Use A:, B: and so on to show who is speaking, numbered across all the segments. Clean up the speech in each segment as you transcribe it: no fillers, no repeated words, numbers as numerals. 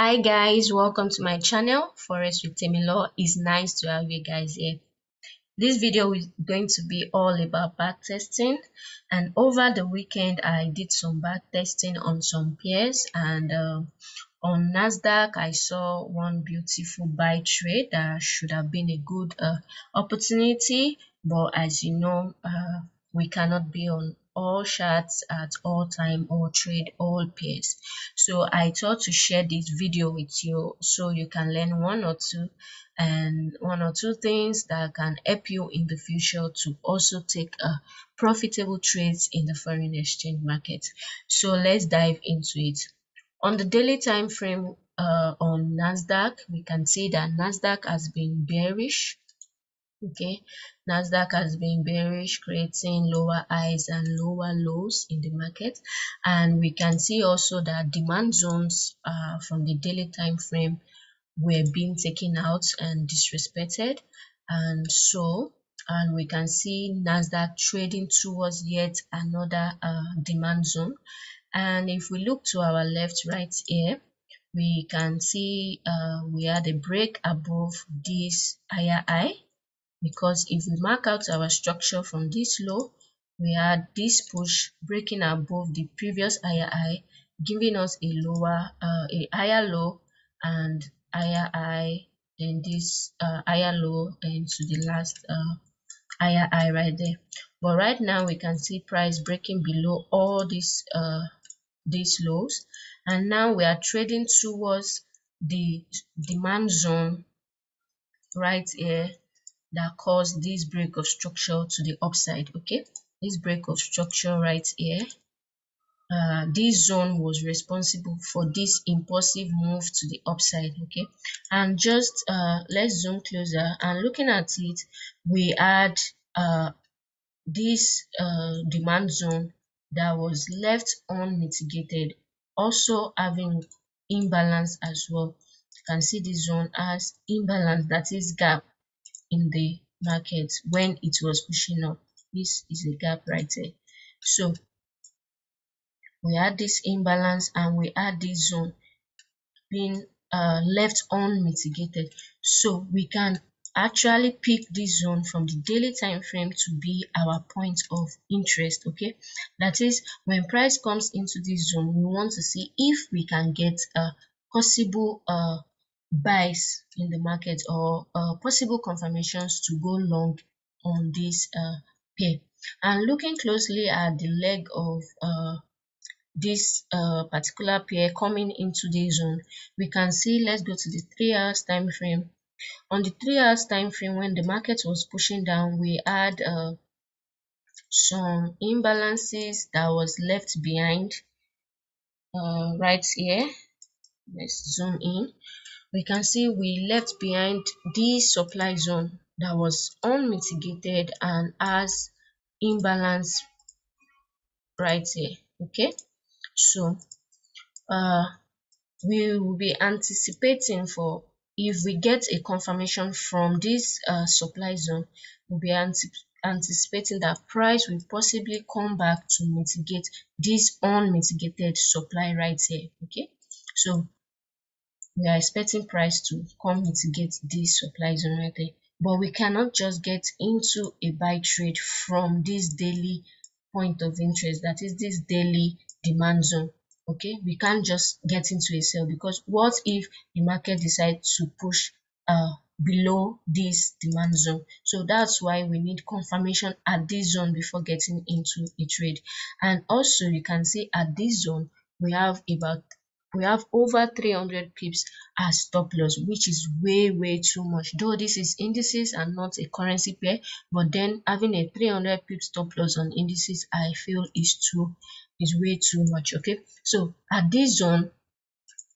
A: Hi guys, welcome to my channel. Forex with Temilo. It's nice to have you guys here. This video is going to be all about backtesting, and over the weekend I did some backtesting on some pairs, and on Nasdaq I saw one beautiful buy trade that should have been a good opportunity, but as you know, we cannot be on all charts at all time or trade all pairs. So I thought to share this video with you so you can learn one or two things that can help you in the future to also take profitable trades in the foreign exchange market. So let's dive into it. On the daily time frame on Nasdaq, we can see that Nasdaq has been bearish. Okay, Nasdaq has been bearish, creating lower highs and lower lows in the market, and we can see also that demand zones from the daily time frame were being taken out and disrespected, and we can see Nasdaq trading towards yet another demand zone. And if we look to our left right here, we can see we had a break above this higher high, because if we mark out our structure from this low, we had this push breaking above the previous higher high, giving us a higher low and higher high, then this higher low, and to the last higher high right there. But right now we can see price breaking below all these lows, and now we are trading towards the demand zone right here that caused this break of structure to the upside. Okay, this break of structure right here, this zone was responsible for this impulsive move to the upside. Okay, and just let's zoom closer and looking at it, we had this demand zone that was left unmitigated, also having imbalance as well. You can see this zone as imbalance, that is gap in the market when it was pushing up. This is a gap right there. So we had this imbalance and we had this zone being left unmitigated. So we can actually pick this zone from the daily time frame to be our point of interest. Okay, that is, when price comes into this zone, we want to see if we can get possible buys in the market, or possible confirmations to go long on this pair. And looking closely at the leg of this particular pair coming into the zone, we can see, let's go to the 3 hours time frame. On the 3 hours time frame, when the market was pushing down, we had some imbalances that was left behind right here. Let's zoom in. We can see we left behind this supply zone that was unmitigated and has imbalance right here. Okay, so we will be anticipating for, if we get a confirmation from this supply zone, we'll be anticipating that price will possibly come back to mitigate this unmitigated supply right here. Okay, so we are expecting price to come mitigate this supply zone right there, but we cannot just get into a buy trade from this daily point of interest, that is this daily demand zone. Okay, we can't just get into a sell, because what if the market decides to push below this demand zone? So that's why we need confirmation at this zone before getting into a trade. And also you can see at this zone we have over 300 pips as stop loss, which is way too much. Though this is indices and not a currency pair, but then having a 300 pips stop loss on indices, I feel is way too much. Okay, so at this zone,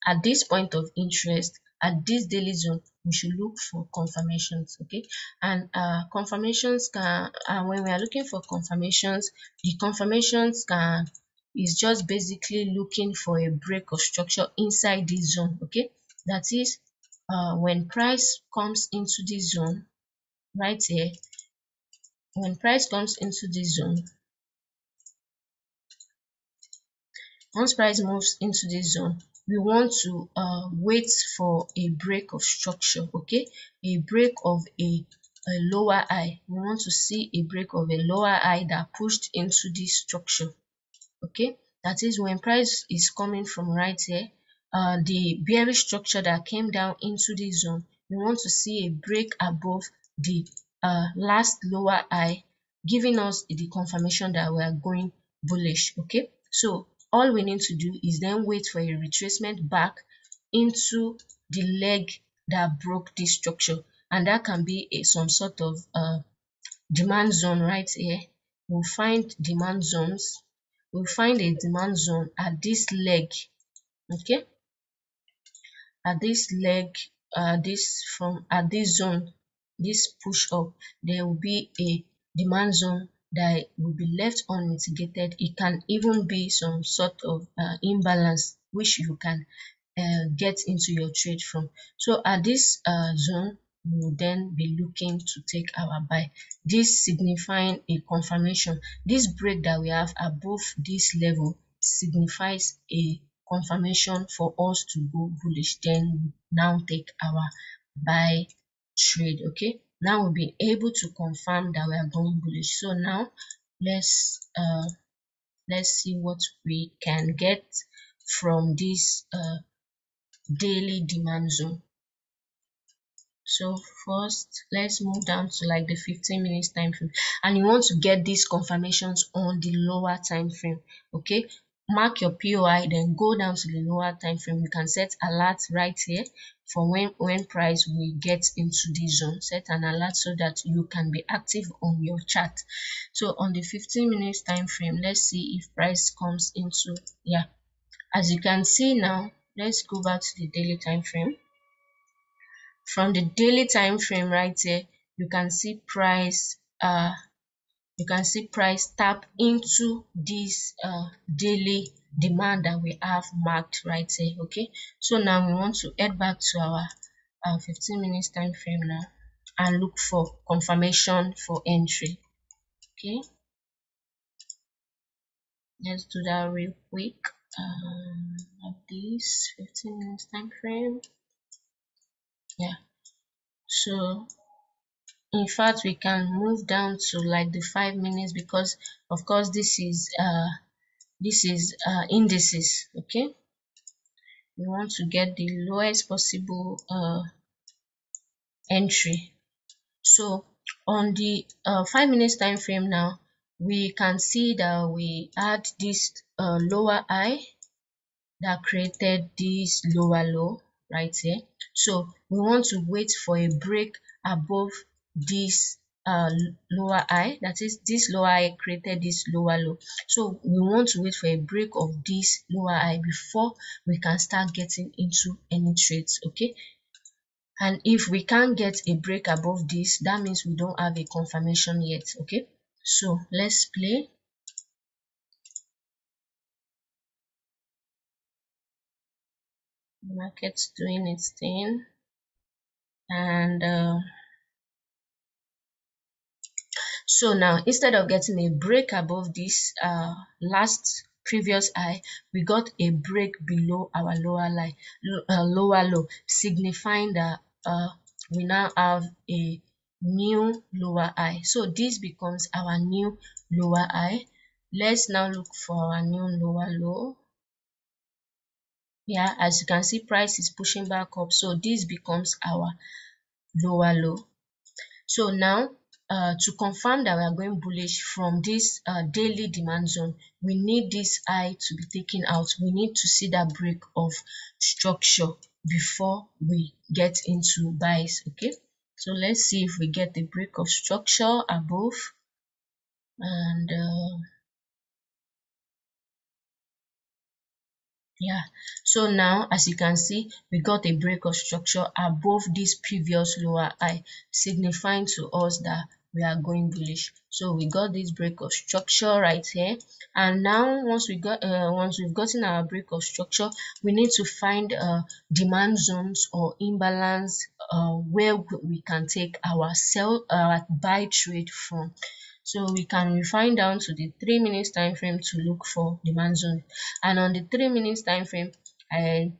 A: at this point of interest, at this daily zone, we should look for confirmations. Okay, and confirmations can, when we are looking for confirmations, the confirmations is just basically looking for a break of structure inside this zone. Okay, that is, when price comes into this zone right here, when price comes into this zone, once price moves into this zone, we want to wait for a break of structure, okay, a break of a lower high. We want to see a break of a lower high that pushed into this structure, okay. That is when price is coming from right here, the bearish structure that came down into this zone, we want to see a break above the last lower high, giving us the confirmation that we are going bullish, okay. So all we need to do is then wait for a retracement back into the leg that broke this structure, and that can be some sort of demand zone right here. We'll find demand zones. We'll find a demand zone at this leg, okay, at this leg, at this zone, this push up, there will be a demand zone that will be left unmitigated. It can even be some sort of imbalance which you can get into your trade from. So at this zone, we will then be looking to take our buy, this signifying a confirmation. This break that we have above this level signifies a confirmation for us to go bullish. Then now take our buy trade, okay. Now we'll be able to confirm that we are going bullish. So now let's see what we can get from this daily demand zone. So first, let's move down to like the 15 minutes time frame, and you want to get these confirmations on the lower time frame, okay. Mark your POI, then go down to the lower time frame. You can set alert right here for when price will get into this zone. Set an alert so that you can be active on your chart. So on the 15 minutes time frame, let's see if price comes into, yeah, as you can see now, let's go back to the daily time frame. From the daily time frame right here, you can see price tap into this daily demand that we have marked right here, okay. So now we want to head back to our 15 minutes time frame now and look for confirmation for entry, okay. Let's do that real quick. Of this 15 minutes time frame, yeah. So in fact, we can move down to like the 5 minutes, because of course this is indices, okay. We want to get the lowest possible entry. So on the 5 minutes time frame now, we can see that we had this lower high that created this lower low right here. So we want to wait for a break above this lower high. That is, this lower high created this lower low. So we want to wait for a break of this lower high before we can start getting into any trades, okay. And if we can't get a break above this, that means we don't have a confirmation yet, okay. So let's play. The market's doing its thing, and so now instead of getting a break above this last previous high, we got a break below our lower low, signifying that we now have a new lower high. So this becomes our new lower high. Let's now look for our new lower low. Yeah, as you can see, price is pushing back up, so this becomes our lower low. So now to confirm that we are going bullish from this daily demand zone, we need this high to be taken out. We need to see that break of structure before we get into buys, okay. So let's see if we get the break of structure above, and yeah. So now as you can see, we got a break of structure above this previous lower high, signifying to us that we are going bullish. So we got this break of structure right here, and now once we've gotten our break of structure, we need to find demand zones or imbalance where we can take our buy trade from. So we can refine down to the 3 minutes time frame to look for demand zone, and on the 3 minutes time frame, and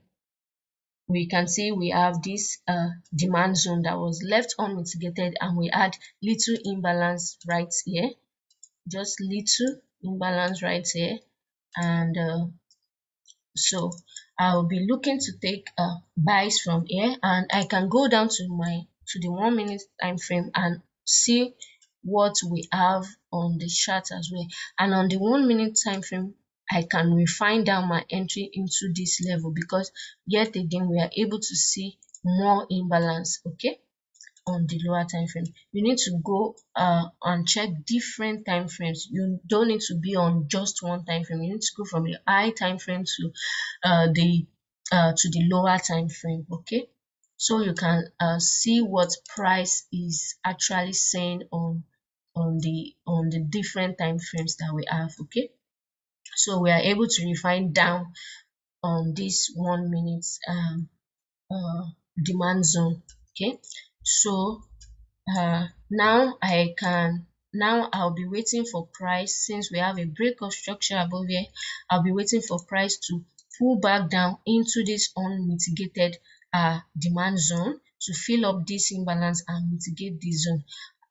A: we can see we have this demand zone that was left unmitigated, and we had little imbalance right here, just little imbalance right here. And so I'll be looking to take buys from here, and I can go down to the 1 minute time frame and see what we have on the chart as well. And on the 1 minute time frame, I can refine down my entry into this level, because yet again we are able to see more imbalance, okay, on the lower time frame. You need to go and check different time frames. You don't need to be on just one time frame. You need to go from the high time frame to the lower time frame, okay, so you can see what price is actually saying on the different time frames that we have, okay. So we are able to refine down on this 1 minute demand zone, okay. So now I'll be waiting for price. Since we have a break of structure above here, I'll be waiting for price to pull back down into this unmitigated demand zone to fill up this imbalance and mitigate this zone.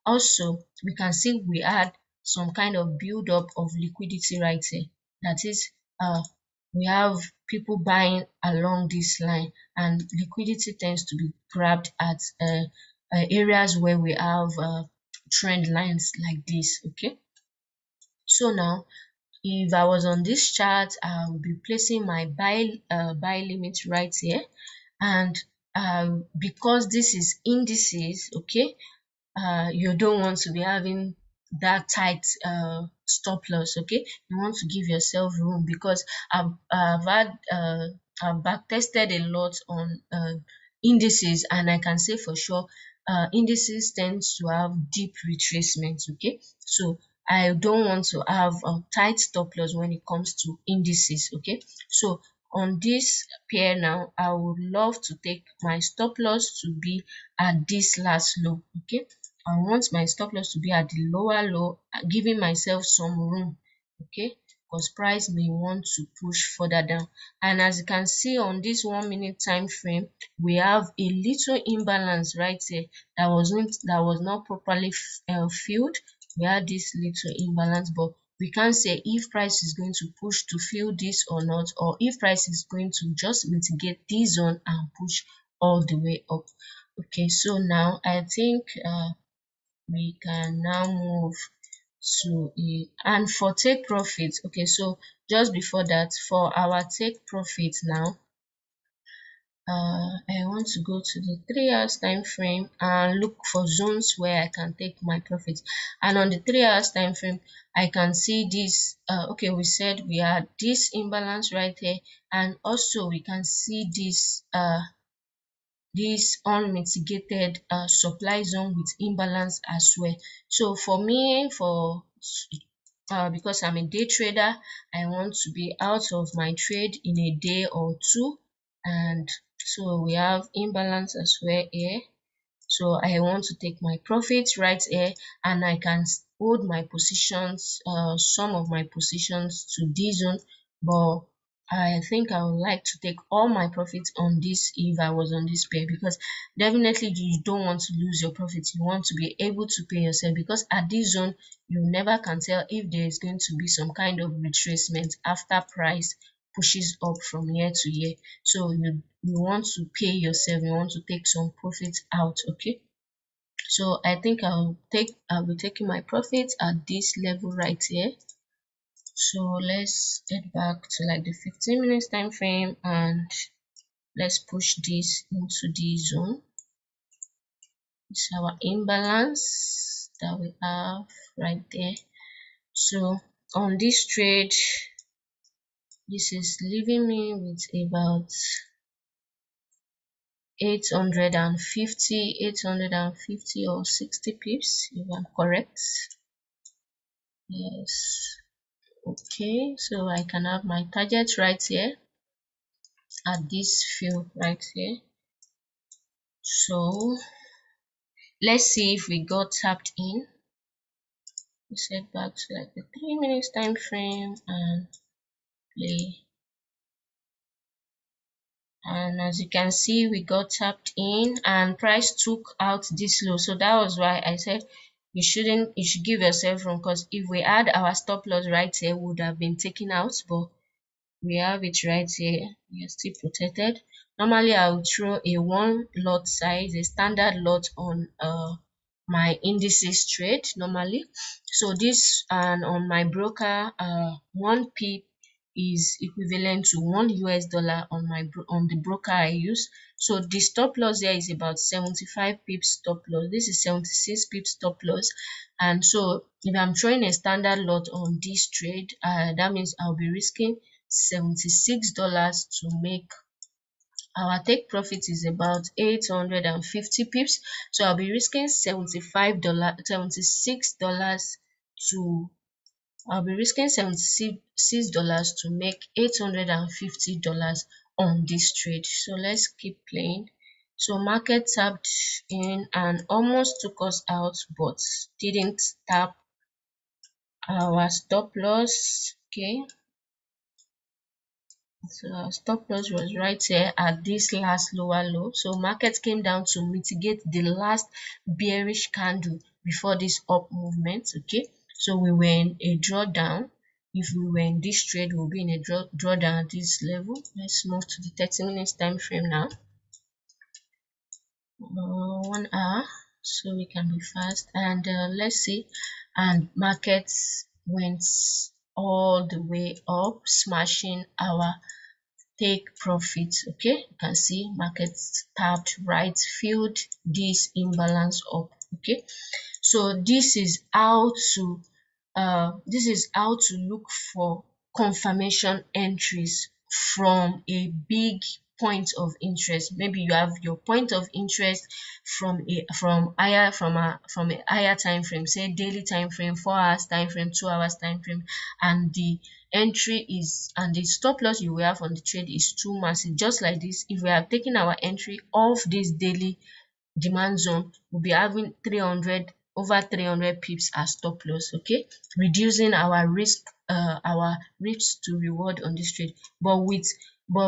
A: Also, we can see we had some kind of build up of liquidity right here. That is, we have people buying along this line, and liquidity tends to be grabbed at areas where we have trend lines like this, okay. So now, if I was on this chart, I will be placing my buy limit right here. And because this is indices, okay, you don't want to be having that tight stop loss, okay. You want to give yourself room, because I've back tested a lot on indices, and I can say for sure indices tends to have deep retracements, okay. So I don't want to have a tight stop loss when it comes to indices, okay. So on this pair now, I would love to take my stop loss to be at this last low, okay. I want my stop loss to be at the lower low, giving myself some room, okay, because price may want to push further down. And as you can see on this 1 minute time frame, we have a little imbalance right here that was not properly filled. We had this little imbalance, but we can't say if price is going to push to fill this or not, or if price is going to just mitigate this zone and push all the way up. Okay, so now I think we can now move to it. And for take profit, okay, so just before that, for our take profit now, I want to go to the 3 hours time frame and look for zones where I can take my profit. And on the 3 hours time frame, I can see this. Okay, we said we had this imbalance right here, and also we can see this unmitigated supply zone with imbalance as well. So for me, because I'm a day trader, I want to be out of my trade in a day or two, and so we have imbalance as well here. So I want to take my profits right here, and I can hold my positions, some of my positions to this zone, but I think I would like to take all my profits on this if I was on this pair, because definitely you don't want to lose your profits. You want to be able to pay yourself, because at this zone you never can tell if there is going to be some kind of retracement after price pushes up from year to year. So you want to pay yourself, you want to take some profits out, okay. So I think I'll be taking my profits at this level right here. So let's get back to like the 15 minutes time frame, and let's push this into the zone. It's our imbalance that we have right there. So on this trade, this is leaving me with about 850 or 60 pips, if I'm correct. Yes. Okay, so I can have my target right here at this field right here. So let's see if we got tapped in. We set back to like the 3 minutes time frame and play. and as you can see, we got tapped in and price took out this low. So that was why I said you should give yourself room, because if we had our stop loss right here, would have been taken out, but we have it right here. We are still protected. Normally I would throw a one lot size, a standard lot on my indices trade normally. So this, and on my broker, 1 pip is equivalent to $1 on my on the broker I use. So the stop loss here is about 75 pips stop loss. This is 76 pips stop loss. And so if I'm throwing a standard lot on this trade, that means I'll be risking $76 to make. Our take profit is about 850 pips, so I'll be risking $76 to I'll be risking $76 to make $850 on this trade. So let's keep playing. So market tapped in and almost took us out, but didn't tap our stop loss. Okay, so our stop loss was right here at this last lower low. So market came down to mitigate the last bearish candle before this up movement. Okay, so we were in a drawdown. If we were in this trade, we'll be in a drawdown at this level. Let's move to the 30 minutes time frame now. 1 hour, so we can be fast. And let's see, and markets went all the way up, smashing our take profits. Okay, you can see markets tapped right, filled this imbalance up. Okay, so this is how to look for confirmation entries from a big point of interest. Maybe you have your point of interest from a higher time frame, say daily time frame, 4 hours time frame, 2 hours time frame, and the entry is, and the stop loss you will have on the trade is too massive. Just like this, if we have taken our entry off this daily demand zone, we'll be having over 300 pips as stop loss. Okay, reducing our risk to reward on this trade. But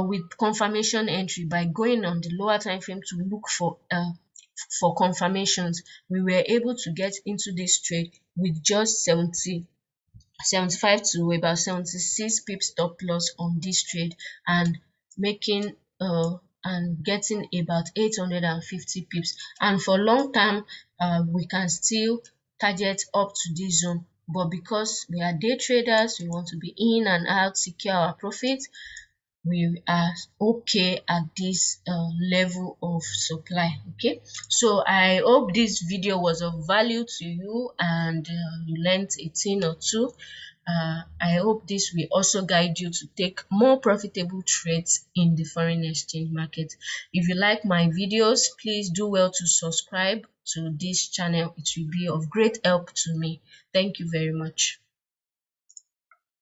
A: with confirmation entry, by going on the lower time frame to look for confirmations, we were able to get into this trade with just 75 to about 76 pips stop loss on this trade, and making and getting about 850 pips. And for long term, we can still target up to this zone, but because we are day traders, we want to be in and out, secure our profits, we are okay at this level of supply. Okay, so I hope this video was of value to you, and you learned a thing or two. I hope this will also guide you to take more profitable trades in the foreign exchange market. If you like my videos, please do well to subscribe to this channel. It will be of great help to me. Thank you very much.